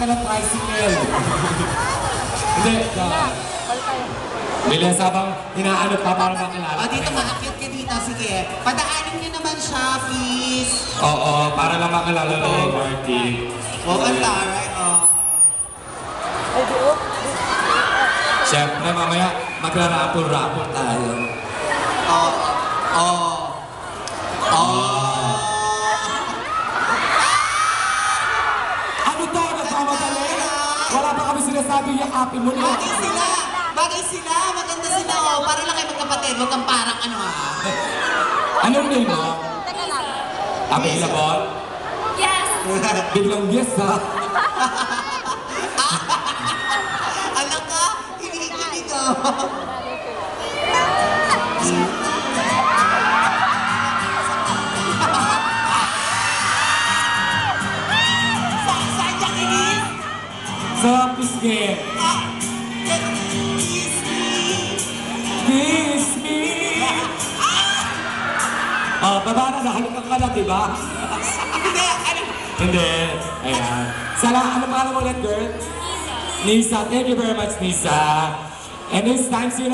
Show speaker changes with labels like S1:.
S1: ng tricycle. Hindi, bilis habang inaanot pa para makilala.
S2: Dito maakyat ka dito, sige. Padaanin niyo naman siya, please.
S1: Oo, para lang makilala ng party.
S2: Ang taray,
S1: Siyempre, mamaya magra-rapple-rapple tayo. Ano to? Nagmamadali? Wala pa kami sinasabi yakapin mo na.
S2: Bagay sila, maganda sila, para lang kayo magkapatid, wag kang parang ano
S1: Anong name mo? Available?
S3: Yes!
S1: Biglang yes ha?
S2: Anak ka, hinihikinig ka. Saan niya kinig?
S1: Sa pisngi. Kiss me! Baba na, halikan ka na, diba? Hindi. Ayan. Ano pangalan mo ulit, girl? Nisa. Thank you very much, Nisa. And this time,